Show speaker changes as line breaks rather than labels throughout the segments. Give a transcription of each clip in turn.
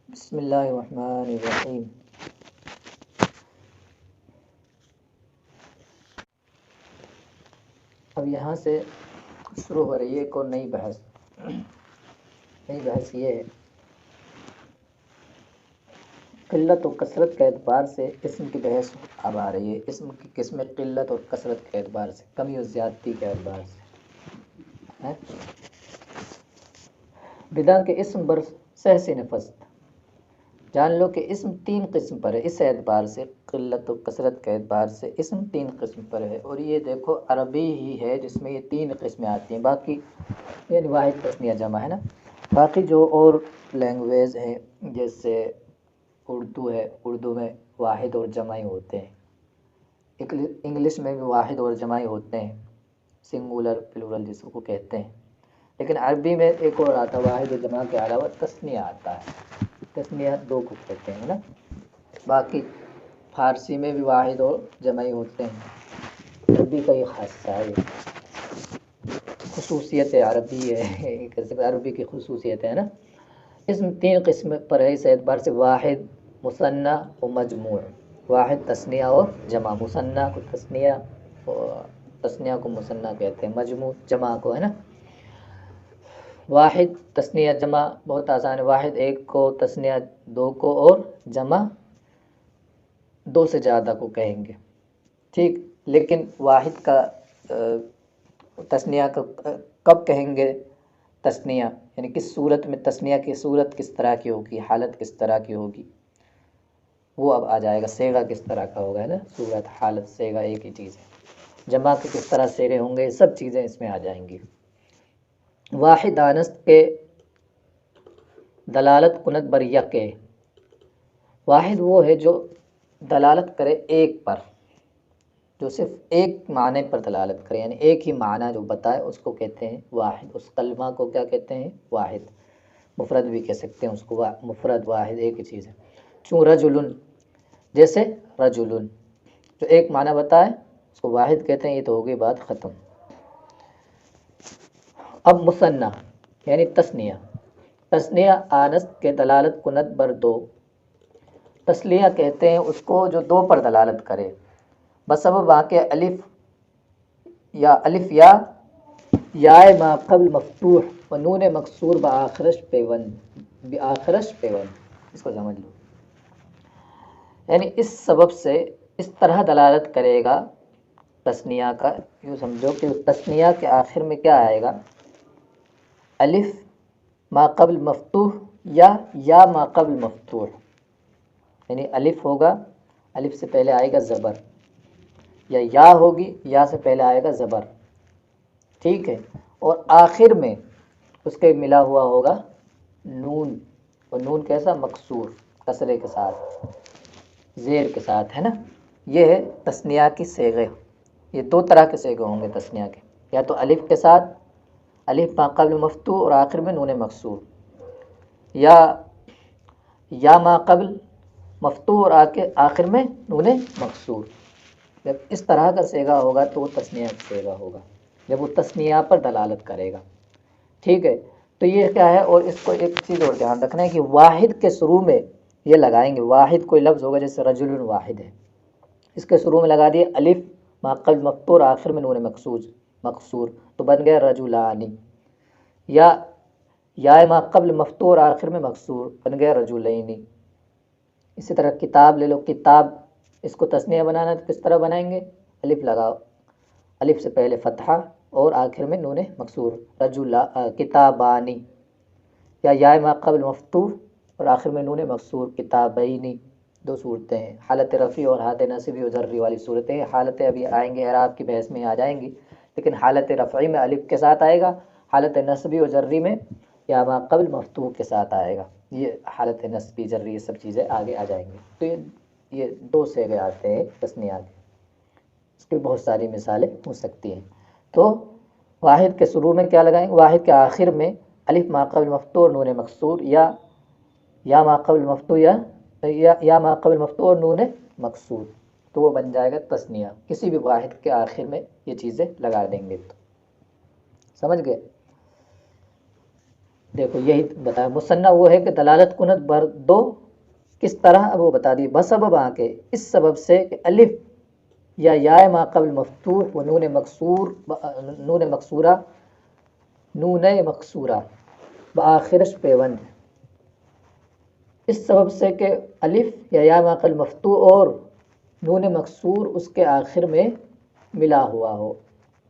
بسم اللہ الرحمن الرحیم۔ اب یہاں سے شروع ہو رہی ہے ایک اور نئی بحث۔ نئی بحث یہ ہے قلت و کثرت کے اعتبار سے اسم کی بحث اب آ رہی ہے۔ اسم کی قسمیں قلت اور کثرت کے اعتبار سے، کمی و زیادتی کے اعتبار سے۔ بدا کے اسم بر سہس نفست، جان لو کہ اسم تین قسم پر ہے۔ اس اعتبار سے قلت و کثرت کے اعتبار سے اسم تین قسم پر ہے، اور یہ دیکھو عربی ہی ہے جس میں یہ تین قسمیں آتی ہیں، باقی یعنی واحد تثنیہ جمع ہے نا۔ باقی جو اور لینگویج ہیں جیسے اردو ہے، اردو میں واحد اور جمع ہوتے ہیں، انگلش میں بھی واحد اور جمع ہوتے ہیں، سنگولر پلورل جس کو کہتے ہیں، لیکن عربی میں ایک اور آتا ہے واحد و جمع کے علاوہ تثنیہ آتا ہے۔ تثنیہ دو کو کہتے ہیں نا۔ باقی فارسی میں بھی واحد اور جمع ہوتے ہیں، عربی کا یہ خاصہ ہے، خصوصیت عربی ہے، عربی کی خصوصیت ہے نا۔ اسم تین قسم پر ہے اس اعتبار سے، واحد، مثنیٰ و مجموع۔ واحد تثنیہ اور جمع، مثنیٰ کو تثنیہ اور تثنیہ کو مثنیٰ کہتے ہیں، مجموع جمع کو ہے نا۔ واحد تثنیہ جمع بہت آسان ہے، واحد ایک کو، تثنیہ دو کو، اور جمع دو سے زیادہ کو کہیں گے، ٹھیک۔ لیکن واحد کا تثنیہ کا کب کہیں گے تثنیہ، یعنی کس صورت میں تثنیہ کی صورت کس طرح کی ہوگی، حالت کس طرح کی ہوگی، وہ اب آ جائے گا، صیغہ کس طرح کا ہوگا ہے نا، صورت حالت صیغہ ایک ہی چیز ہے، جمع کے کس طرح صیغے ہوں گے، سب چیزیں اس میں آ جائیں گی۔ واحد آنست کے دلالت کنت بر یک، واحد وہ ہے جو دلالت کرے ایک پر، جو صرف ایک معنی پر دلالت کرے، یعنی ایک ہی معنی جو بتائے اس کو کہتے ہیں واحد۔ اس کلمہ کو کیا کہتے ہیں؟ واحد۔ مفرد بھی کہہ سکتے ہیں اس کو، مفرد واحد ایک ہی چیز ہے۔ چون رجل، جیسے رجل جو ایک معنی بتائے اس کو واحد کہتے ہیں، یہ تو ہوگی بات ختم۔ اب مثنیٰ یعنی تثنیہ، تثنیہ آنست کے دلالت کنت بر دو، تثنیہ کہتے ہیں اس کو جو دو پر دلالت کرے، بسبب واقع الف یا یائے ما قبل مفتوح و نون مکسور بآخرش پیوند، اس کو سمجھ لو، یعنی اس سبب سے اس طرح دلالت کرے گا تثنیہ کا، یوں سمجھو کہ تثنیہ کے آخر میں کیا آئے گا، الف ما قبل مفتوح یا ما قبل مفتوح، یعنی الف ہوگا، الف سے پہلے آئے گا زبر، یا ہوگی، یا سے پہلے آئے گا زبر، ٹھیک ہے، اور آخر میں اس کے ملا ہوا ہوگا نون، اور نون کیسا؟ مکسور، کسرے کے ساتھ، زیر کے ساتھ ہے نا۔ یہ ہے تثنیہ کی صیغے، یہ دو طرح کے صیغے ہوں گے تثنیہ کے، یا تو الف کے ساتھ، الف ما قبل مفتوح اور آخر میں نون مکسور، یا ما قبل مفتوح اور آخر میں نون مکسور۔ جب اس طرح کا صیغہ ہوگا تو وہ تثنیہ کا صیغہ ہوگا، جب وہ تثنیہ پر دلالت کرے گا، ٹھیک ہے۔ تو یہ کیا ہے، اور اس کو ایک چیز اور دھیان رکھنا ہے کہ واحد کے شروع میں یہ لگائیں گے، واحد کوئی لفظ ہوگا جیسے رجل واحد ہے، اس کے شروع میں لگا دیے الف ما قبل مفتوح آخر میں نون مکسور، تو بن گیا رجلانی، یا ما قبل مفتوح آخر میں مکسور، بن گیا رجلینی۔ اسی طرح کتاب لے لو، کتاب، اس کو تثنیہ بنانا تو کس طرح بنائیں گے، الف لگاؤ، الف سے پہلے فتحہ اور آخر میں نون مکسور، کتابانی، یا ما قبل مفتوح اور آخر میں نون مکسور، کتابینی۔ دو صورتیں ہیں، حالت رفیع اور حالت نصبی و جری والی صورتیں، حالتیں ابھی آئیں گے، اعراب کی بحث میں آ جائیں گی، لیکن حالت رفعی میں الف کے ساتھ آئے گا، حالت نصبی و جری میں یا ما قبل مفتوح کے ساتھ آئے گا، یہ حالت نصبی جری یہ سب چیزیں آگے آ جائیں گی۔ تو یہ دو صیغے آتے ہیں تثنیہ کے، اس کی بہت ساری مثالیں ہو سکتی ہیں۔ تو واحد کے شروع میں کیا لگائیں گے، واحد کے آخر میں الف ما قبل مفتوح نون مکسور، یا ما قبل مفتوح یا ما قبل مفتوح اور نون مکسور، تو وہ بن جائے گا تثنیہ، کسی بھی واحد کے آخر میں یہ چیزیں لگا دیں گے، تو سمجھ گئے۔ دیکھو یہی بتایا مثنیٰ وہ ہے کہ دلالت کند بر دو، کس طرح اب وہ بتا دی، بسبب آ کے اس سبب سے کہ الف یا یا ما قبل مفتوح و نون مکسور، نون مکسورہ، نون مکسورہ بآخرش پیوند، اس سبب سے کہ الف یا یا ما قبل مفتوح اور نون مکسور اس کے آخر میں ملا ہوا ہو،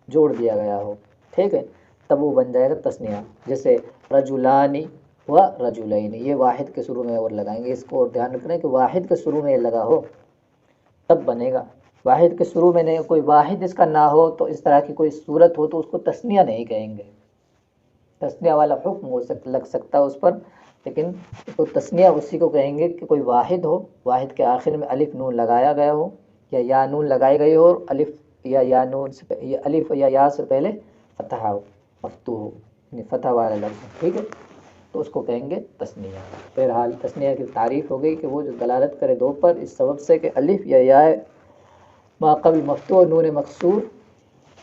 جوڑ دیا گیا ہو، ٹھیک ہے، تب وہ بن جائے گا تثنیہ، جیسے رجلانی و رجلین، یہ واحد کے شروع میں اور لگائیں گے، اس کو اور دھیان رکھنا ہے کہ واحد کے شروع میں یہ لگا ہو تب بنے گا، واحد کے شروع میں نہیں، کوئی واحد اس کا نہ ہو تو اس طرح کی کوئی صورت ہو تو اس کو تثنیہ نہیں کہیں گے، تثنیہ والا حکم لگ سکتا ہے اس پر، لیکن تو تثنیہ اسی کو کہیں گے کہ کوئی واحد ہو، واحد کے آخر میں الف نون لگایا گیا ہو یا یا نون لگائی گئی ہو، اور الف یا نون سے الف یا سے پہلے فتح ہو، مفتوح ہو، یعنی فتح والا لفظ، ٹھیک ہے، تو اس کو کہیں گے تثنیہ۔ بہرحال تثنیہ کی تعریف ہو گئی کہ وہ جو دلالت کرے دو پر اس سبب سے کہ الف یا ما قبل مفتوح اور نون مکسور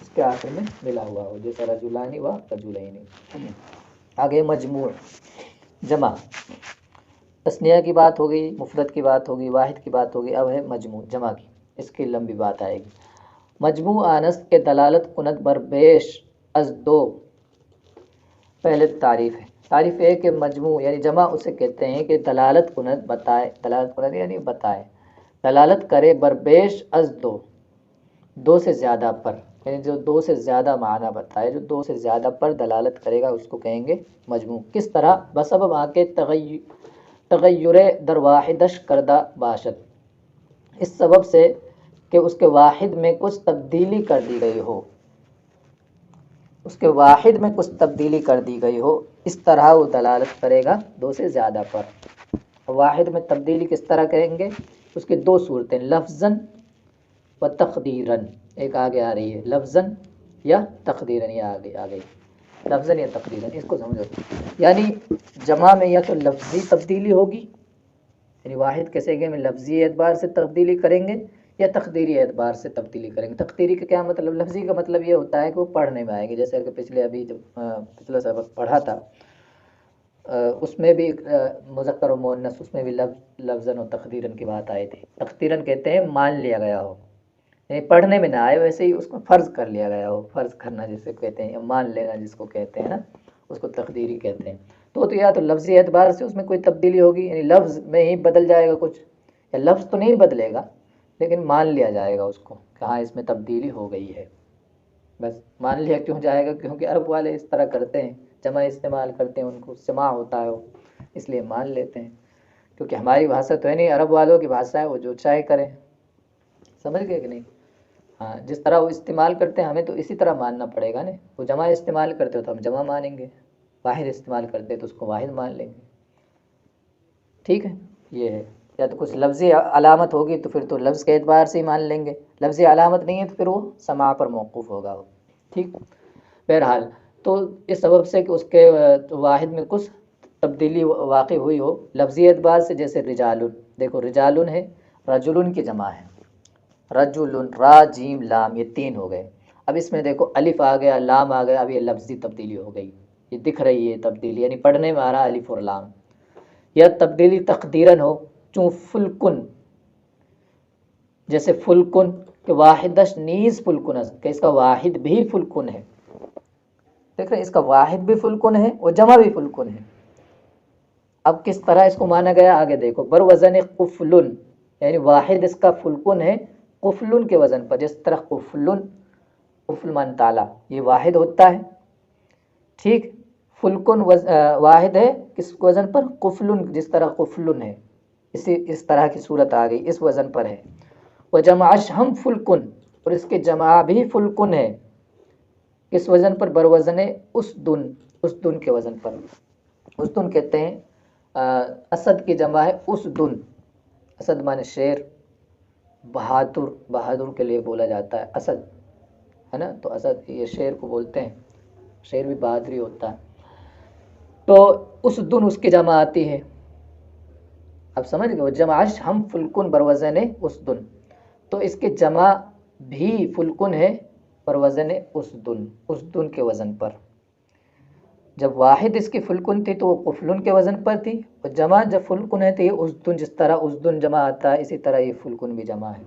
اس کے آخر میں ملا ہوا ہو، جیسے رجلانی و رجلین۔ آگے مجموع، جمع، تثنیہ کی بات ہو گئی، مفرد کی بات ہوگی، واحد کی بات ہوگی، اب ہے مجموع، جمع کی، اس کی لمبی بات آئے گی۔ مجموع آنس کے دلالت کند بر بیش از دو، پہلے تعریف ہے، تعریف ہے کہ مجموع یعنی جمع اسے کہتے ہیں کہ دلالت کند بتائے، دلالت کند یعنی بتائے، دلالت کرے بر بیش از دو، دو سے زیادہ پر، یعنی جو دو سے زیادہ معنی بتائے، جو دو سے زیادہ پر دلالت کرے گا اس کو کہیں گے مجموع۔ کس طرح؟ بسبب آ کے تغیر در واحدش کردہ باشد، اس سبب سے کہ اس کے واحد میں کچھ تبدیلی کر دی گئی ہو، اس کے واحد میں کچھ تبدیلی کر دی گئی ہو، اس طرح وہ دلالت کرے گا دو سے زیادہ پر۔ واحد میں تبدیلی کس طرح کہیں گے؟ اس کے دو صورتیں، لفظاً و تقدیراً، ایک آگے آ رہی ہے، لفظاً یا تقدیراً، یہ آگے آ گئی، لفظاً یا تقدیراً، اس کو سمجھو، یعنی جمع میں یا تو لفظی تبدیلی ہوگی، یعنی واحد کیسے کہ میں لفظی اعتبار سے تبدیلی کریں گے یا تقدیری اعتبار سے تبدیلی کریں گے۔ تقدیری کا کیا مطلب؟ لفظی کا مطلب یہ ہوتا ہے کہ وہ پڑھنے میں آئے گی، جیسے کہ پچھلے ابھی جب پچھلا سبق پڑھا تھا اس میں بھی مذکر و مؤنث، اس میں بھی لفظاً و تقدیراً کی بات آئی تھی۔ تقدیراً کہتے ہیں مان لیا گیا ہو، یعنی پڑھنے میں نہ آئے، ویسے ہی اس کو فرض کر لیا گیا ہو، فرض کرنا جسے کہتے ہیں، یا مان لینا جس کو کہتے ہیں نا، اس کو تقدیری کہتے ہیں۔ تو یا تو لفظی اعتبار سے اس میں کوئی تبدیلی ہوگی، یعنی لفظ میں ہی بدل جائے گا کچھ، یا لفظ تو نہیں بدلے گا لیکن مان لیا جائے گا اس کو کہ ہاں اس میں تبدیلی ہو گئی ہے، بس مان لیا کیوں جائے گا؟ کیونکہ عرب والے اس طرح کرتے ہیں، جمع استعمال کرتے ہیں، ان کو سماع ہوتا ہے وہ، اس لیے مان لیتے ہیں، کیونکہ ہماری بھاشا تو ہے نہیں، عرب والوں کی بھاشا ہے، وہ جو چاہے کریں، سمجھ گئے کہ نہیں؟ ہاں، جس طرح وہ استعمال کرتے ہیں ہمیں تو اسی طرح ماننا پڑے گا نا، وہ جمع استعمال کرتے ہو تو ہم جمع مانیں گے، واحد استعمال کرتے تو اس کو واحد مان لیں گے، ٹھیک ہے، یہ ہے۔ یا تو کچھ لفظی علامت ہوگی تو پھر تو لفظ کے اعتبار سے ہی مان لیں گے، لفظی علامت نہیں ہے تو پھر وہ سماع پر موقوف ہوگا وہ، ٹھیک۔ بہرحال تو اس سبب سے کہ اس کے واحد میں کچھ تبدیلی واقع ہوئی ہو لفظی اعتبار سے، جیسے رجالن، دیکھو رجالن ہے، رجلن کی جمع ہے، رجلن، را جیم لام، یہ تین ہو گئے، اب اس میں دیکھو الف آ گیا، لام آ گیا، اب یہ لفظی تبدیلی ہو گئی، یہ دکھ رہی ہے تبدیلی، یعنی پڑھنے میں آ رہا الف اور لام۔ یا تبدیلی تقدیراً ہو، چون فلکن، جیسے فلکن کہ واحدش نیز فلکن، کہ اس کا واحد بھی فلکن ہے، دیکھ رہے ہیں، اس کا واحد بھی فلکن ہے اور جمع بھی فلکن ہے۔ اب کس طرح اس کو مانا گیا آگے دیکھو، بر وزن قفلن، یعنی واحد اس کا فلکن ہے قفلن کے وزن پر، جس طرح قفلن، قفل من تالا، یہ واحد ہوتا ہے، ٹھیک، فلکن واحد ہے کس وزن پر؟ قفلن، جس طرح قفلن ہے، اس طرح کی صورت آ گئی، اس وزن پر ہے۔ وہ جمعش ہم فلکن، اور اس کے جمع بھی فلکن ہے، کس وزن پر؟ بر وزن اسدن، اسدن کے وزن پر، اسدن کہتے ہیں اسد کی جمع ہے اسدن، اسد مانے شیر، بہادر، بہادر کے لیے بولا جاتا ہے اسد، ہے نا، تو اسد یہ شیر کو بولتے ہیں، شیر بھی بہادری ہوتا ہے، تو اسدن اس کی جمع آتی ہے، اب سمجھ گئے، وہ جمعش ہم فلکن بر وزن اسدن، تو اس کے جمع بھی فلکن ہے بر وزن اسدن، اسدن کے وزن پر۔ جب واحد اس کی فلکن تھی تو وہ قفلن کے وزن پر تھی، اور جمع جب فلکن ہے تو یہ ازدن، جس طرح ازدن جمع آتا ہے اسی طرح یہ فلکن بھی جمع ہے،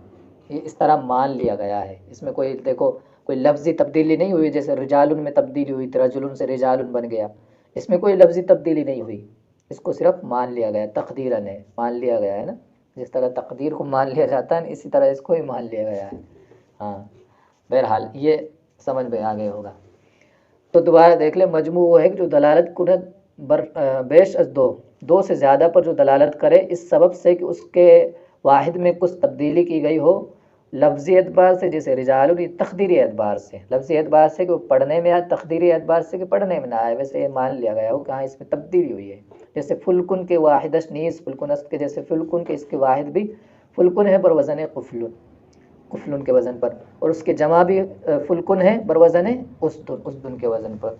یہ اس طرح مان لیا گیا ہے۔ اس میں کوئی دیکھو کوئی لفظی تبدیلی نہیں ہوئی، جیسے رجالن میں تبدیلی ہوئی تو رجلن سے رجالن بن گیا، اس میں کوئی لفظی تبدیلی نہیں ہوئی، اس کو صرف مان لیا گیا، تقدیرن ہے، مان لیا گیا ہے نا، جس طرح تقدیر کو مان لیا جاتا ہے نا، اسی طرح اس کو بھی مان لیا گیا ہے۔ ہاں، بہرحال یہ سمجھ میں آگے ہوگا۔ تو دوبارہ دیکھ لیں، مجموع وہ ہے کہ جو دلالت کند بیش از دو، دو سے زیادہ پر جو دلالت کرے اس سبب سے کہ اس کے واحد میں کچھ تبدیلی کی گئی ہو، لفظی اعتبار سے، جیسے رجال، تقدیری اعتبار سے، لفظی اعتبار سے کہ وہ پڑھنے میں آئے، تقدیری اعتبار سے کہ پڑھنے میں نہ آئے، ویسے یہ مان لیا گیا ہو کہ ہاں اس میں تبدیلی ہوئی ہے۔ جیسے فلکن کے واحدش نیز فلکنست کے، جیسے فلکن کے اس کے واحد بھی فلکن ہے پر وزن قفلن، قفلن کے وزن پر، اور اس کے جمع بھی فلکن ہے بر وزن اسدن، اسدن کے وزن پر۔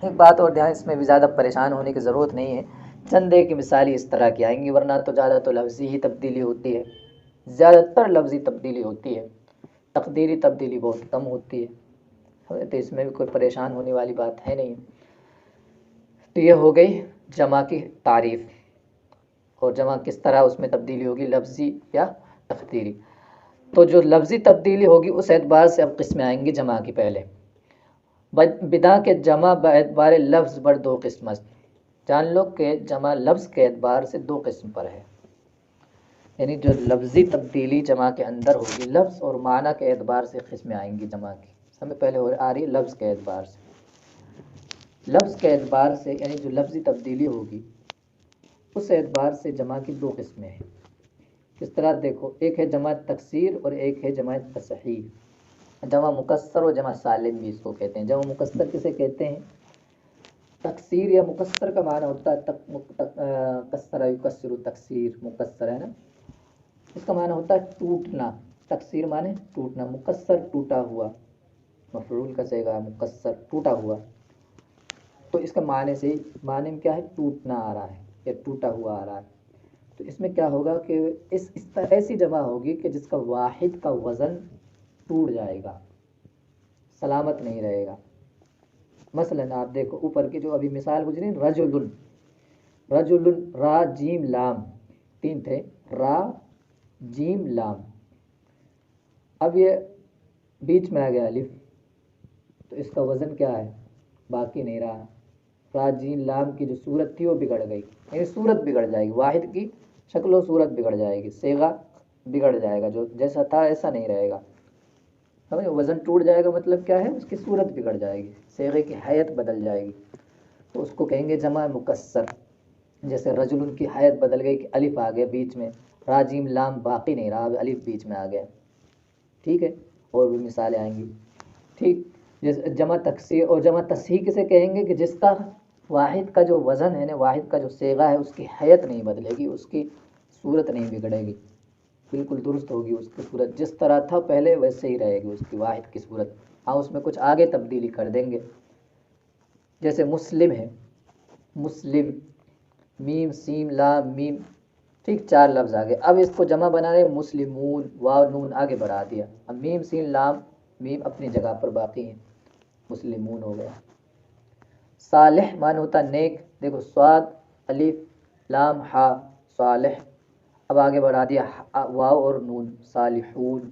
ایک بات اور دھیان، اس میں بھی زیادہ پریشان ہونے کی ضرورت نہیں ہے، چند ایک مثالی اس طرح کی آئیں گی، ورنہ تو زیادہ تو لفظی ہی تبدیلی ہوتی ہے، زیادہ تر لفظی تبدیلی ہوتی ہے، تقدیری تبدیلی بہت کم ہوتی ہے، تو اس میں بھی کوئی پریشان ہونے والی بات ہے نہیں۔ تو یہ ہو گئی جمع کی تعریف، اور جمع کس طرح اس میں تبدیلی ہوگی، لفظی یا تقدیری۔ تو جو لفظی تبدیلی ہوگی اس اعتبار سے اب قسمیں آئیں گی جمع کی۔ پہلے بدا کے جمع باعتبار لفظ بر دو قسم است، جان لو کہ جمع لفظ کے اعتبار سے دو قسم پر ہے، یعنی جو لفظی تبدیلی جمع کے اندر ہوگی، لفظ اور معنی کے اعتبار سے قسمیں آئیں گی جمع کی۔ ہمیں پہلے آ رہی لفظ کے اعتبار سے، لفظ کے اعتبار سے یعنی جو لفظی تبدیلی ہوگی اس اعتبار سے جمع کی دو قسمیں ہیں۔ کس طرح دیکھو، ایک ہے جمع تکسیر اور ایک ہے جمع تصحیح، جمع مکسر اور جمع سالم بھی اس کو کہتے ہیں۔ جمع مکسر کسے کہتے ہیں؟ تکسیر یا مکسر کا معنی ہوتا ہے کسر یکسر، تکسیر مکسر ہے نا، اس کا معنی ہوتا ہے ٹوٹنا، تکسیر معنی ٹوٹنا، مکسر ٹوٹا ہوا، مفعول کا صیغہ مکسر ٹوٹا ہوا، تو اس کا معنی سے معنی میں کیا ہے، ٹوٹنا آ رہا ہے یا ٹوٹا ہوا آ رہا ہے۔ تو اس میں کیا ہوگا کہ اس طرح ایسی جمع ہوگی کہ جس کا واحد کا وزن ٹوٹ جائے گا، سلامت نہیں رہے گا۔ مثلا آپ دیکھو اوپر کی جو ابھی مثال گزری، رجل، رجل، را جیم لام، تین تھے، را جیم لام، اب یہ بیچ میں آ گیا الف، تو اس کا وزن کیا ہے، باقی نہیں رہا، را جیم لام کی جو صورت تھی وہ بگڑ گئی، یعنی صورت بگڑ جائے گی، واحد کی شکل و صورت بگڑ جائے گی، صیغہ بگڑ جائے گا، جو جیسا تھا ایسا نہیں رہے گا، سمجھے، وزن ٹوٹ جائے گا مطلب کیا ہے، اس کی صورت بگڑ جائے گی، صیغے کی حیت بدل جائے گی، تو اس کو کہیں گے جمع مکسر۔ جیسے رجل کی حیت بدل گئی کہ الف آ گیا بیچ میں، را جیم لام باقی نہیں رہا، اب الف بیچ میں آ گیا، ٹھیک ہے، اور بھی مثالیں آئیں گی، ٹھیک۔ جیسے جمع تکسیر اور جمع تصحیح کسے کہیں گے کہ جس کا واحد کا جو وزن ہے نا، واحد کا جو صیغہ ہے، اس کی حیت نہیں بدلے گی، اس کی صورت نہیں بگڑے گی، بالکل درست ہوگی اس کی صورت، جس طرح تھا پہلے ویسے ہی رہے گی اس کی واحد کی صورت، ہاں اس میں کچھ آگے تبدیلی کر دیں گے۔ جیسے مسلم ہے، مسلم، میم سین لام میم، ٹھیک، چار لفظ آگے، اب اس کو جمع بنا رہے مسلمون، واو نون آگے بڑھا دیا، اب میم سین لام میم اپنی جگہ پر باقی ہیں، مسلمون ہو گیا۔ صالح معنی ہوتا نیک، دیکھو صاد الف لام ہا، صالح، اب آگے بڑھا دیا واو اور نون، صالحون،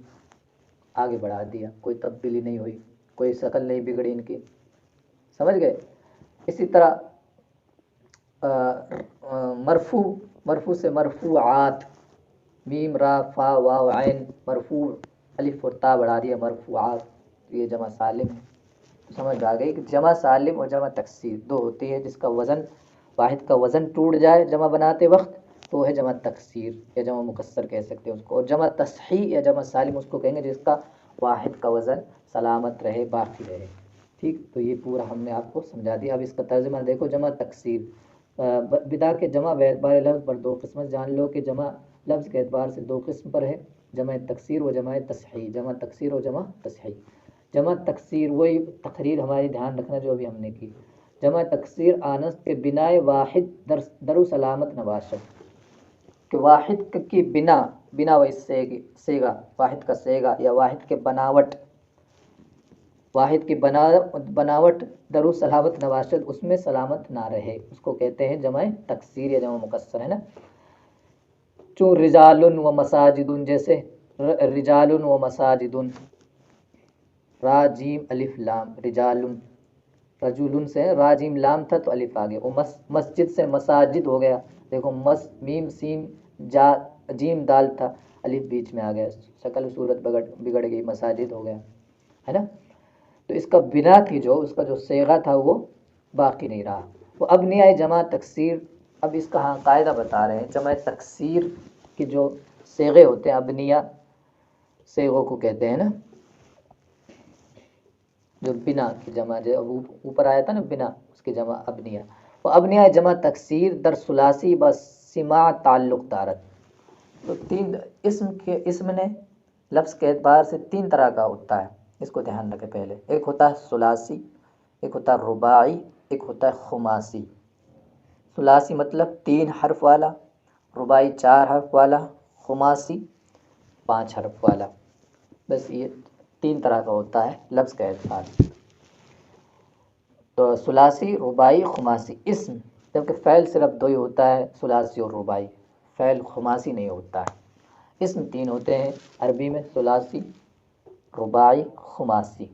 آگے بڑھا دیا، کوئی تبدیلی نہیں ہوئی، کوئی شکل نہیں بگڑی ان کی، سمجھ گئے۔ اسی طرح مرفوع، مرفوع سے مرفوعات، میم را فا واو عین، مرفوع الف اور تا بڑھا دیا، مرفوعات، یہ جمع سالم ہے۔ سمجھ آ گئی کہ جمع سالم اور جمع تکسیر دو ہوتی ہے، جس کا وزن، واحد کا وزن ٹوٹ جائے جمع بناتے وقت تو وہ ہے جمع تکسیر یا جمع مکسر کہہ سکتے ہیں اس کو، اور جمع تصحیح یا جمع سالم اس کو کہیں گے جس کا واحد کا وزن سلامت رہے، باقی رہے، ٹھیک۔ تو یہ پورا ہم نے آپ کو سمجھا دیا۔ اب اس کا ترجمہ دیکھو، جمع تکسیر، بدا کے جمع باعتبار لفظ پر دو قسم، جان لو کہ جمع لفظ کے اعتبار سے دو قسم پر ہے، جمع تکسیر و جمع تصحیح، جمع تکسیر و جمع تصحیح۔ جمع تکسیر وہی تقریر ہماری دھیان رکھنا جو ابھی ہم نے کی، جمع تکسیر آنست کے بنا واحد درو سلامت نباشت، کہ واحد کی بنا، بنا وہی سیگا، واحد کا سیگا یا واحد کے بناوٹ، واحد کی بناوٹ درو سلامت نواشد اس میں سلامت نہ رہے، اس کو کہتے ہیں جمع تکسیر یا جمع مکسر، ہے نا. چون رجال و مساجد، جیسے رجال و مساجد، را جیم الف لام، رجال رجولن سے را جیم لام تھا تو الف آ گیا، وہ مسجد سے مساجد ہو گیا. دیکھو میم سیم جا جیم دال تھا، الف بیچ میں آ گیا، شکل صورت بگڑ گئی، مساجد ہو گیا، ہے نا. تو اس کا بنا تھی جو اس کا جو صیغہ تھا وہ باقی نہیں رہا. وہ ابنیہ جمع تکسیر، اب اس کا ہاں قاعدہ بتا رہے ہیں. جمع تکسیر کی جو صیغے ہوتے ہیں ابنیہ صیغوں کو کہتے ہیں نا، جو بنا کی جمع جو اوپر آیا تھا نا بنا، اس کی جمع ابنیہ. وہ ابنیہ جمع تکسیر در ثلاثی بس سماع تعلق دارت. تو تین اسم نے لفظ کے اعتبار سے تین طرح کا ہوتا ہے، اس کو دھیان رکھے. پہلے ایک ہوتا ہے ثلاثی، ایک ہوتا ہے رباعی، ایک ہوتا ہے خماسی. ثلاثی مطلب 3 حرف والا، رباعی 4 حرف والا، خماسی 5 حرف والا. بس یہ 3 طرح کا ہوتا ہے لفظ کا اعتبار. تو ثلاثی، رباعی، خماسی اسم، جبکہ فعل صرف 2 ہی ہوتا ہے، ثلاثی اور رباعی، فعل خماسی نہیں ہوتا ہے. اسم 3 ہوتے ہیں عربی میں، ثلاثی، رباعی، خماسی.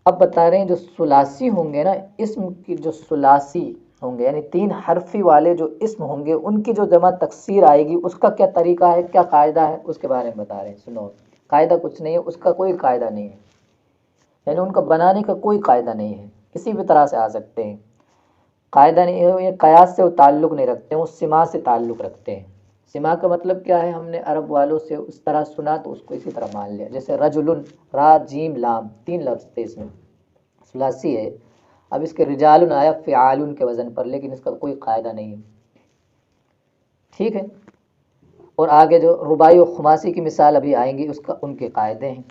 اب بتا رہے ہیں جو ثلاثی ہوں گے نا، اسم کی جو ثلاثی ہوں گے یعنی 3 حرفی والے جو اسم ہوں گے، ان کی جو جمع تکسیر آئے گی اس کا کیا طریقہ ہے، کیا قاعدہ ہے، اس کے بارے میں بتا رہے ہیں. سنو، قاعدہ کچھ نہیں ہے، اس کا کوئی قاعدہ نہیں ہے، یعنی ان کا بنانے کا کوئی قاعدہ نہیں ہے، کسی بھی طرح سے آ سکتے ہیں. قاعدہ نہیں ہے، یہ قیاس سے وہ تعلق نہیں رکھتے ہیں، وہ سما سے تعلق رکھتے ہیں. سما کا مطلب کیا ہے، ہم نے عرب والوں سے اس طرح سنا تو اس کو اسی طرح مان لیا. جیسے رجل، را جیم لام، 3 لفظ تھے اس میں، ثلاثی ہے. اب اس کے رجال آیا فعال کے وزن پر، لیکن اس کا کوئی قاعدہ نہیں ہے، ٹھیک ہے. اور آگے جو رباعی و خماسی کی مثال ابھی آئیں گی، اس کا ان کے قاعدے ہیں،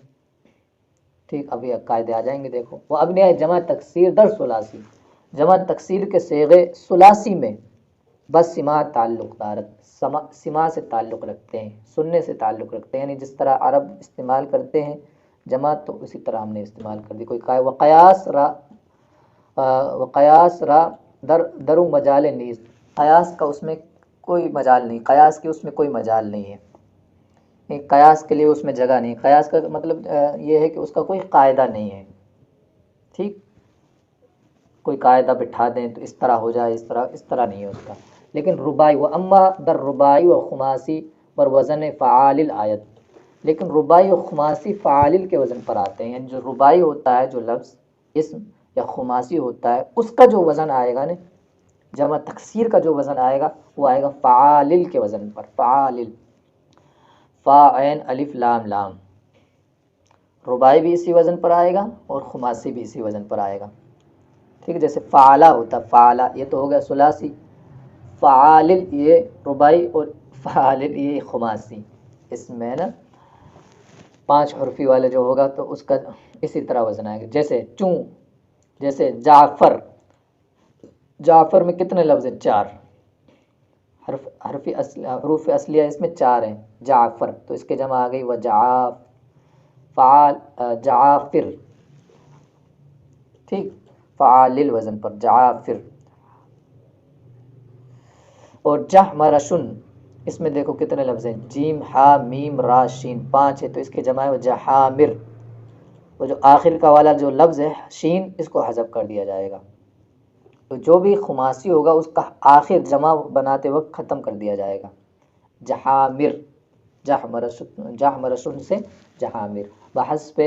ٹھیک. ابھی قاعدے آ جائیں گے. دیکھو، وہ ابنیہ جمع تکسیر در ثلاثی، جمع تکسیر کے صیغے ثلاثی میں بس سما تعلق دارت، سما سے تعلق رکھتے ہیں، سننے سے تعلق رکھتے ہیں. یعنی جس طرح عرب استعمال کرتے ہیں جمع، تو اسی طرح ہم نے استعمال کر دی. کوئی وقیاس را درو مجال نیز، قیاس کا اس میں کوئی مجال نہیں، قیاس کی اس میں کوئی مجال نہیں ہے، قیاس کے لیے اس میں جگہ نہیں. قیاس کا مطلب یہ ہے کہ اس کا کوئی قاعدہ نہیں ہے، ٹھیک. کوئی قاعدہ بٹھا دیں تو اس طرح ہو جائے، اس طرح نہیں ہے اس کا. لیکن رباعی و اما در رباعی و خماسی پر وزن فعال آیت، لیکن رباعی و خماسی فعال کے وزن پر آتے ہیں. یعنی جو رباعی ہوتا ہے جو لفظ اسم، یا خماسی ہوتا ہے اس کا جو وزن آئے گا نا، جمع تکسیر کا جو وزن آئے گا وہ آئے گا فعال کے وزن پر. فعال، فا عین الف لام لام. رباعی بھی اسی وزن پر آئے گا اور خماسی بھی اسی وزن پر آئے گا، ٹھیک ہے. جیسے فعالہ ہوتا، فعالہ یہ تو ہو گیا ثلاثی، فعال یہ رباعی اور فعال یہ خماسی. اس میں نا 5 حرفی والے جو ہوگا تو اس کا اسی طرح وزن آئے گا. جیسے چوں، جیسے جعفر، جعفر میں کتنے لفظ ہیں، 4 حروف اصلیہ اس میں 4 ہیں. جعفر تو اس کے جمع آ گئی وجعاف، فعال جعافر، ٹھیک. فعال وزن پر جعافر. اور جہمرشن، اس میں دیکھو کتنے لفظ ہیں، جیم ہا میم را شین، 5 ہے تو اس کے جمع ہے جہامر. وہ جو آخر کا والا جو لفظ ہے شین، اس کو حذف کر دیا جائے گا. تو جو بھی خماسی ہوگا اس کا آخر جمع بناتے وقت ختم کر دیا جائے گا، جہامر. جہمرشن سے جہامر، بحسب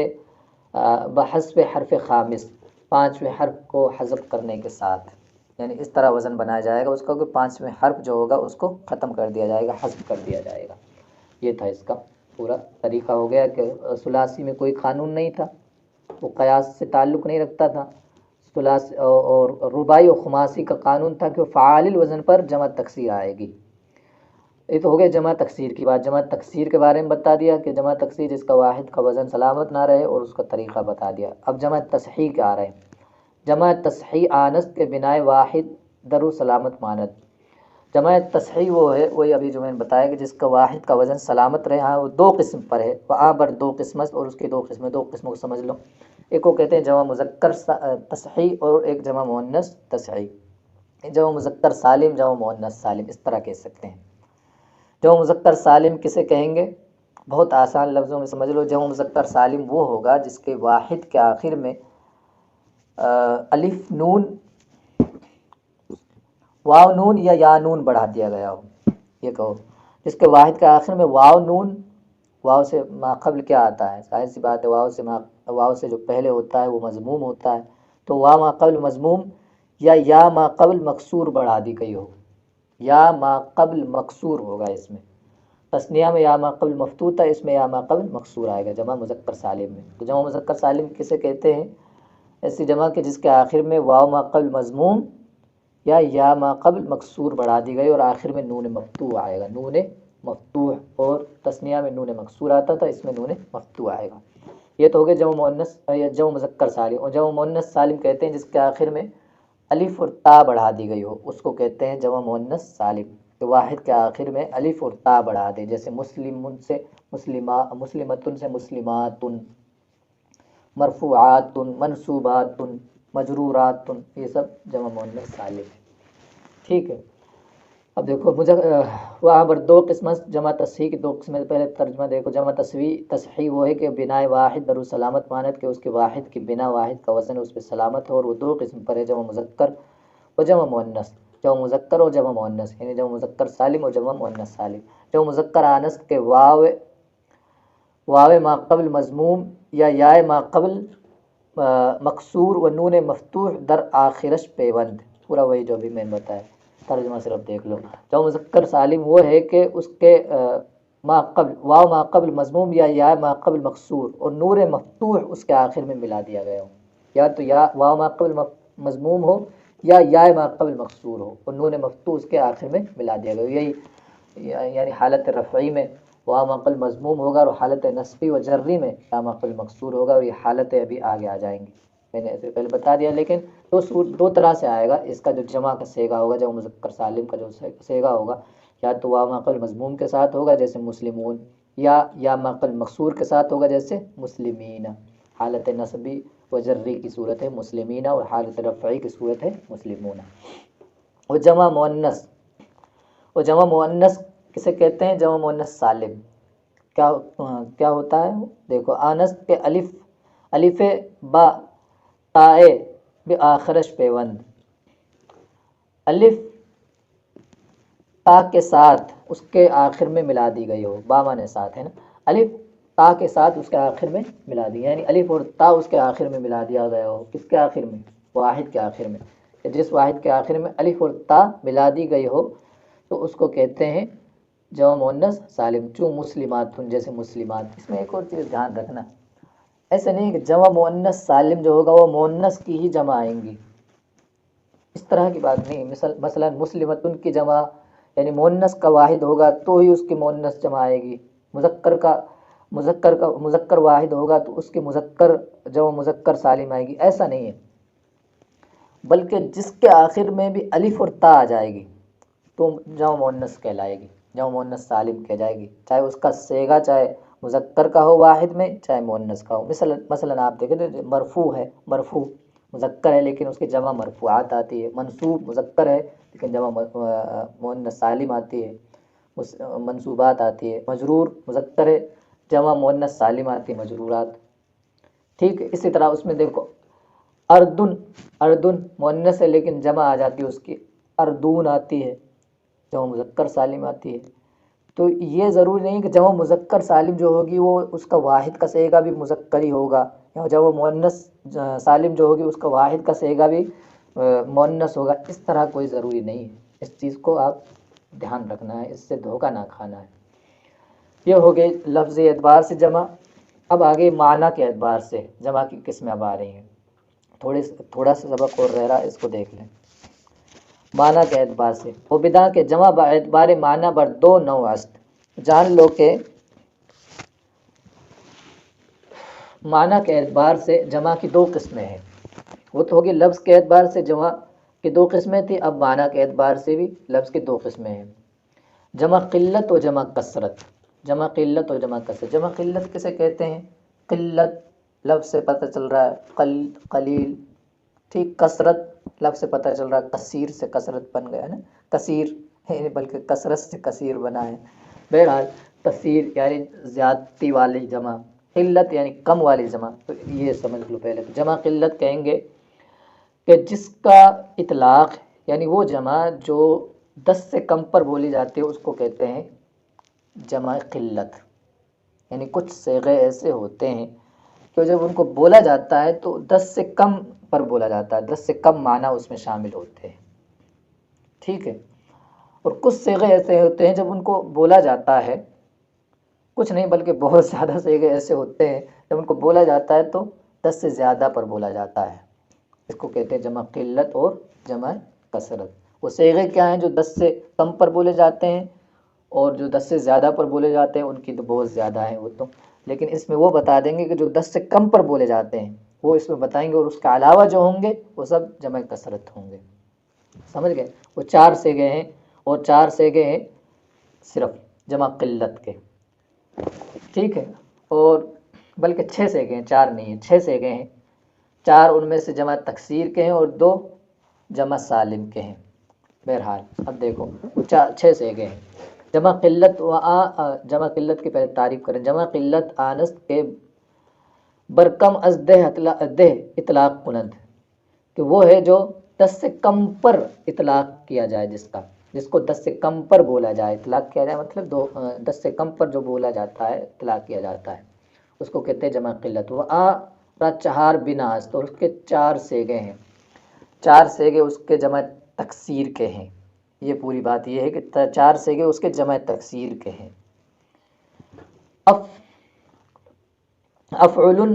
حرف خامس، 5ویں حرف کو حذف کرنے کے ساتھ. یعنی اس طرح وزن بنایا جائے گا اس کا کہ 5ویں حرف جو ہوگا اس کو ختم کر دیا جائے گا، حذف کر دیا جائے گا. یہ تھا اس کا پورا طریقہ. ہو گیا کہ ثلاثی میں کوئی قانون نہیں تھا، وہ قیاس سے تعلق نہیں رکھتا تھا. ثلاثی اور رباعی و خماسی کا قانون تھا کہ وہ فعال الوزن پر جمع تکسیر آئے گی. یہ تو ہو گیا جمع تکسیر کی بات. جمع تکسیر کے بارے میں بتا دیا کہ جمع تکسیر جس کا واحد کا وزن سلامت نہ رہے، اور اس کا طریقہ بتا دیا. اب جمع تصحیح کے آ رہے ہیں. جمع تصحیح آنست کے بنائے واحد درو سلامت ماند. جمع تصحیح وہ ہے، وہی ابھی جو میں نے بتایا کہ جس کا واحد کا وزن سلامت رہے. ہاں وہ 2 قسم پر ہے، وہاں پر 2 قسمت، اور اس کی 2 قسمیں، 2 قسموں کو سمجھ لو. ایک کو کہتے ہیں جمع مذکر تصحیح اور ایک جمع مؤنث تصحیح۔ جمع مذکر سالم، جمع مؤنث سالم، اس طرح کہہ سکتے ہیں۔ جمع مذکر سالم کسے کہیں گے؟ بہت آسان لفظوں میں سمجھ لو، جمع مذکر سالم وہ ہوگا جس کے واحد کے آخر میں الف نون، واو نون یا نون بڑھا دیا گیا ہو۔ یہ کہو جس کے واحد کے آخر میں واو نون، واو سے ما قبل کیا آتا ہے؟ ظاہر سی بات ہے واو سے جو پہلے ہوتا ہے وہ مضموم ہوتا ہے، تو واو ما قبل مضموم یا ما قبل مکسور بڑھا دی گئی ہو، یا ما قبل مکسور ہوگا اس میں۔ تثنیہ میں یا ما قبل مفتوح ہے، اس میں یا ما قبل مکسور آئے گا جمع مذکر سالم میں۔ تو جمع مذکر سالم کسے کہتے ہیں؟ ایسی جمع کہ جس کے آخر میں واو ما قبل مضموم یا ما قبل مکسور بڑھا دی گئی اور آخر میں نون مفتوح آئے گا، نون مفتوح، اور تثنیہ میں نون مکسور آتا تھا، اس میں نون مفتوح آئے گا۔ یہ تو ہو گیا جمع مؤنث یا جمع مذکر سالم۔ اور جمع مؤنث سالم کہتے ہیں جس کے آخر میں الف اور تا بڑھا دی گئی ہو، اس کو کہتے ہیں جمع مؤنث سالم، کہ واحد کے آخر میں الف اور تا بڑھا دے، جیسے مسلم سے مسلمتن سے مسلمات، مرفوعات، منصوبات، مجرورات، یہ سب جمع مؤنث سالم ہے۔ ٹھیک ہے، اب دیکھو وہاں پر دو قسم جمع تصحیح کی، دو قسمیں، پہلے ترجمہ دیکھو۔ جمع تصحیح وہ ہے کہ بنا واحد در سلامت مانت کہ اس کے واحد کی بنا واحد کا وزن اس پہ سلامت ہو، اور وہ دو قسم پر ہے، جمع مذکر و جمع مؤنث، جمع مذکر اور جمع مؤنث، یعنی جمع مذکر سالم اور جمع مؤنث سالم۔ جمع مذکر آنس کے واو ما قبل مضموم یا ما قبل مکسور و نون مفتوح در آخرش پیوند، پورا وہی جو بھی میں نے بتایا، ترجمہ صرف دیکھ لو۔ جمع مذکر سالم وہ ہے کہ اس کے واو ما قبل مضموم یا ما قبل مکسور اور نور مفتوح اس کے آخر میں ملا دیا گیا ہو، یا تو یا واو ما قبل مضموم ہو یا ما قبل مکسور ہو اور نون مفتوح اس کے آخر میں ملا دیا گیا ہو۔ یہی یعنی حالت رفعی میں واو ما قبل مضموم ہوگا، اور حالت نصبی و جری میں یا ما قبل مکسور ہوگا، اور یہ حالتیں ابھی آگے آ جائیں گی، میں نے ایسے پہلے بتا دیا۔ لیکن دو طرح سے آئے گا، اس کا جو جمع کا سیگا ہوگا، جمع مذکر سالم کا جو سیگا ہوگا، یا تو واو ما قبل مضموم کے ساتھ ہوگا جیسے مسلمون، یا ما قبل مکسور کے ساتھ ہوگا جیسے مسلمین۔ حالت نصبی و جری کی صورت ہے مسلمین، اور حالت رفعی کی صورت ہے مسلمون۔ اور جمع مؤنث کسے کہتے ہیں؟ جمع مؤنث سالم کیا ہوتا ہے؟ دیکھو، آنس کے الف با تائے بآخرش پیوند، الف تا کے ساتھ اس کے آخر میں ملا دی گئی ہو، با مانے ساتھ ہے نا، الف تا کے ساتھ اس کے آخر میں ملا دی، یعنی الف اور تا اس کے آخر میں ملا دیا گیا ہو، کس کے آخر میں؟ واحد کے آخر میں۔ جس واحد کے آخر میں الف اور تا ملا دی گئی ہو تو اس کو کہتے ہیں جمع مؤنث سالم، چوں مسلمات، جیسے مسلمات۔ اس میں ایک اور چیز دھیان رکھنا، ایسے نہیں کہ جمع مؤنث سالم جو ہوگا وہ مؤنث کی ہی جمع آئیں گی، اس طرح کی بات نہیں۔ مثلا مسلمتن کی جمع یعنی مؤنث کا واحد ہوگا تو ہی اس کی مؤنث جمع آئے گی، مذکر واحد ہوگا تو اس کی جمع مذکر سالم آئے گی، ایسا نہیں ہے، بلکہ جس کے آخر میں بھی الف اور تا آ جائے گی تو جمع مؤنث کہلائے گی، جمع مؤنث سالم کہہ جائے گی، چاہے اس کا صیغہ چاہے مذکر کا ہو واحد میں، چاہے مؤنث کا ہو۔ مثلا آپ دیکھیں تو مرفوع ہے، مرفوع مذکر ہے لیکن اس کی جمع مرفوعات آتی ہے، منصوب مذکر ہے لیکن جمع مؤنث سالم آتی ہے، منصوبات آتی ہے، مجرور مذکر ہے، جمع مؤنث سالم آتی ہے، مجرورات۔ ٹھیک ہے، اسی طرح اس میں دیکھو اردن مؤنث ہے لیکن جمع آ جاتی ہے اس کی، اردون آتی ہے، جمع مذکر سالم آتی ہے۔ تو یہ ضروری نہیں کہ جمع مذکر سالم جو ہوگی وہ اس کا واحد کا صیغہ بھی مذکر ہی ہوگا، یا جمع مؤنث سالم جو ہوگی اس کا واحد کا صیغہ بھی مؤنث ہوگا، اس طرح کوئی ضروری نہیں ہے۔ اس چیز کو آپ دھیان رکھنا ہے، اس سے دھوکہ نہ کھانا ہے۔ یہ ہو گئی لفظی اعتبار سے جمع۔ اب آگے معنی کے اعتبار سے جمع کی قسمیں اب آ رہی ہیں، تھوڑا سا سبق اور رہ رہا ہے، اس کو دیکھ لیں۔ معنی کے اعتبار سے عبدا کے جمع با اعتبار معنی بر دو نوع است، جان لو کہ معنی کے اعتبار سے جمع کی دو قسمیں ہیں۔ وہ تو ہوگی لفظ کے اعتبار سے جمع کی دو قسمیں تھیں، اب معنی کے اعتبار سے بھی لفظ کی دو قسمیں ہیں، جمع قلت و جمع کثرت۔ جمع قلت اور جمع کثرت، جمع قلت کسے کہتے ہیں؟ قلت لفظ سے پتہ چل رہا ہے قلیل، ٹھیک. کثرت لفظ سے پتہ چل رہا ہے کثیر سے کثرت بن گیا نا، کثیر بلکہ کثرت سے کثیر بنا ہے. بہرحال کثیر یعنی زیادتی والی جمع، قلت یعنی کم والی جمع. تو یہ سمجھ لو پہلے تو جمع قلت کہیں گے کہ جس کا اطلاق یعنی وہ جمع جو 10 سے کم پر بولی جاتی ہے اس کو کہتے ہیں جمع قلت. یعنی کچھ صیغے ایسے ہوتے ہیں کہ جب ان کو بولا جاتا ہے تو 10 سے کم پر بولا جاتا ہے، 10 سے کم معنی اس میں شامل ہوتے ہیں، ٹھیک ہے. اور کچھ صیغے ایسے ہوتے ہیں جب ان کو بولا جاتا ہے، کچھ نہیں بلکہ بہت زیادہ صیغے ایسے ہوتے ہیں جب ان کو بولا جاتا ہے تو 10 سے زیادہ پر بولا جاتا ہے. اس کو کہتے ہیں جمع قلت اور جمع کثرت. وہ صیغے کیا ہیں جو 10 سے کم پر بولے جاتے ہیں، اور جو 10 سے زیادہ پر بولے جاتے ہیں ان کی تو بہت زیادہ ہیں وہ تو، لیکن اس میں وہ بتا دیں گے کہ جو 10 سے کم پر بولے جاتے ہیں وہ اس میں بتائیں گے، اور اس کے علاوہ جو ہوں گے وہ سب جمع کثرت ہوں گے. سمجھ گئے؟ وہ 4 صیغے ہیں، اور 4 صیغے ہیں صرف جمع قلت کے، ٹھیک ہے. اور بلکہ 6 صیغے ہیں، 4 نہیں ہیں، 6 صیغے ہیں. 4 ان میں سے جمع تکسیر کے ہیں اور 2 جمع سالم کے ہیں. بہرحال اب دیکھو وہ 6 صیغے ہیں. جمع قلت جمع قلت کی پہلے تعریف کریں. جمع قلت آنست کے برکم از دہ اطلاق کنند، کہ وہ ہے جو 10 سے کم پر اطلاق کیا جائے، جس کو 10 سے کم پر بولا جائے، اطلاق کیا جائے مطلب 10 سے کم پر جو بولا جاتا ہے اطلاق کیا جاتا ہے، اس کو کہتے ہیں جمع قلت. وہ چہار بناس، تو اس کے 4 صیغے ہیں. 4 صیغے اس کے جمع تکسیر کے ہیں. یہ پوری بات یہ ہے کہ 4 صیغے اس کے جمع تکسیر کے ہیں. افعل،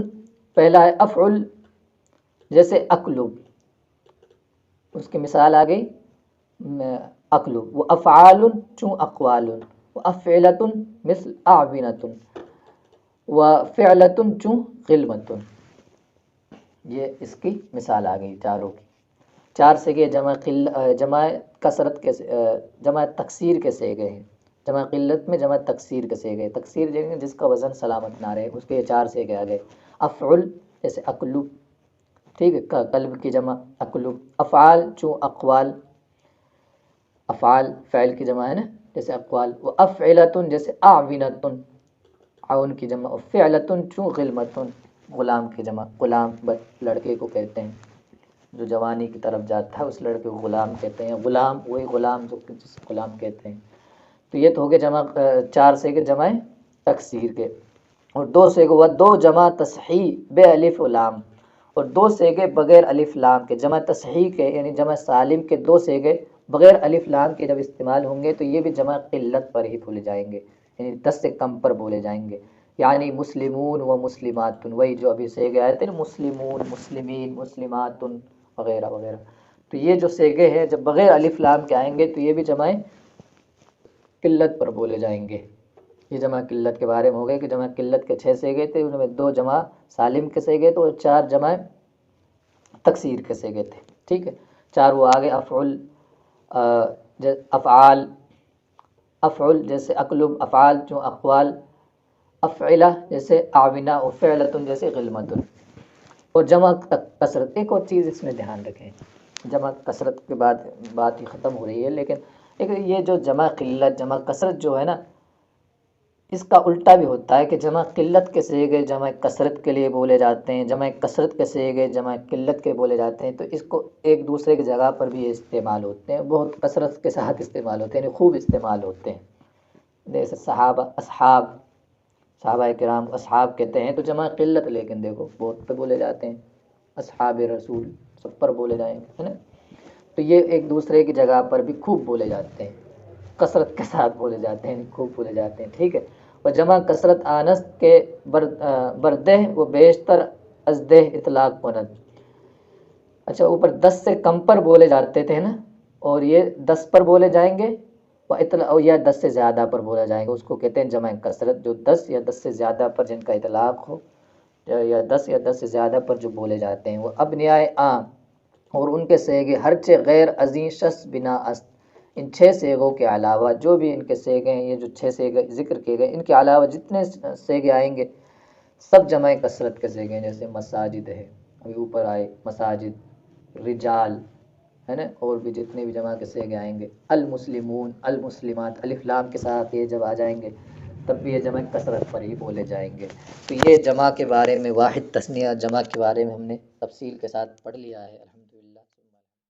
پہلا ہے افعل، جیسے اکلب، اس کی مثال آ گئی اکلب. وہ افعال چون اقوال، وہ افعلۃ مثل اعونۃ، و فعلۃ چون غلمۃ. یہ اس کی مثال آ گئی چاروں کی. 4 صیغے جمع کثرت کے جمع تکسیر کے صیغے ہیں. جمع قلت میں جمع تکسیر کے صیغے، تکسیر جس کا وزن سلامت نہ رہے اس کے 4 صیغے آ گئے. افعل جیسے اکلب، ٹھیک ہے، قلب کی جمع اکلب. افعال چون اقوال، افعال فعل کی جمع ہے نا جیسے اقوال. وہ افعلۃ جیسے اعونۃ، عون کی جمع. فعلۃ چون غلمۃ، غلام کی جمع. غلام لڑکے کو کہتے ہیں جو جوانی کی طرف جاتا ہے، اس لڑکے کو غلام کہتے ہیں. غلام وہی غلام جو جس غلام کہتے ہیں. تو یہ تو ہو گئے جمع 4 صیغے جمع تکسیر کے. اور 2 صیغے ہوا 2 جمع تصحیح بے الف و لام، اور 2 صیغے بغیر الف لام کے. جمع تصحیح کے یعنی جمع سالم کے 2 صیغے بغیر الف لام کے جب استعمال ہوں گے تو یہ بھی جمع قلت پر ہی بولے جائیں گے، یعنی 10 سے کم پر بولے جائیں گے. یعنی مسلمون و مسلمات، وہی جو ابھی صیغے آئے تھے نا، مسلمون، مسلمین، مسلمات وغیرہ وغیرہ. تو یہ جو صیغے ہیں جب بغیر الف لام کے آئیں گے تو یہ بھی جمع قلت پر بولے جائیں گے. یہ جمع قلت کے بارے میں ہو گئے کہ جمع قلت کے 6 صیغے تھے، ان میں 2 جمع سالم کے صیغے تھے اور 4 جمع تکسیر کے صیغے تھے، ٹھیک ہے. 4 وہ آگے افعل، افعال، افعل جیسے اقلب، افعال جو اقوال، افعلہ جیسے اعونہ، اور فعلۃ جیسے غلمۃ. اور جمع کثرت، ایک اور چیز اس میں دھیان رکھیں، جمع کثرت کے بعد بات ہی ختم ہو رہی ہے، لیکن یہ جو جمع قلت جمع کثرت جو ہے نا، اس کا الٹا بھی ہوتا ہے کہ جمع قلت کے صیغے جمع کثرت کے لیے بولے جاتے ہیں، جمع کثرت کے صیغے جمع قلت کے بولے جاتے ہیں. تو اس کو ایک دوسرے کی جگہ پر بھی استعمال ہوتے ہیں، بہت کثرت کے ساتھ استعمال ہوتے ہیں، یعنی خوب استعمال ہوتے ہیں. جیسے صحابہ، اصحاب، صحابہ کرام اصحاب کہتے ہیں تو جمع قلت، لیکن دیکھو بہت پہ بولے جاتے ہیں. اصحاب رسول سب پر بولے جائیں گے، ہے نا. تو یہ ایک دوسرے کی جگہ پر بھی خوب بولے جاتے ہیں، کثرت کے ساتھ بولے جاتے ہیں، خوب بولے جاتے ہیں، ٹھیک ہے. اور جمع کثرت آنست کے بردہ و بیشتر از دہ اطلاق کند. اچھا، اوپر 10 سے کم پر بولے جاتے تھے نا، اور یہ 10 پر بولے جائیں گے، یا 10 سے زیادہ پر بولا جائے گا، اس کو کہتے ہیں جمع کثرت. جو 10 یا 10 سے زیادہ پر جن کا اطلاق ہو، یا 10 سے زیادہ پر جو بولے جاتے ہیں، وہ ابنیائے عام اور ان کے صیغے ہرچہ غیر ازیں شس بنا است. ان 6 صیغوں کے علاوہ جو بھی ان کے صیغے ہیں، یہ جو 6 صیغے ذکر کیے گئے، ان کے علاوہ جتنے صیغے آئیں گے سب جمع کثرت کے صیغے ہیں، جیسے مساجد ہے، ابھی اوپر آئے مساجد، رجال ہے نا، اور بھی جتنے بھی جمع کے صیغے آئیں گے، المسلمون، المسلمات، الف لام کے ساتھ یہ جب آ جائیں گے تب بھی یہ جمع کثرت پر ہی بولے جائیں گے۔ تو یہ جمع کے بارے میں، واحد تثنیہ جمع کے بارے میں ہم نے تفصیل کے ساتھ پڑھ لیا ہے۔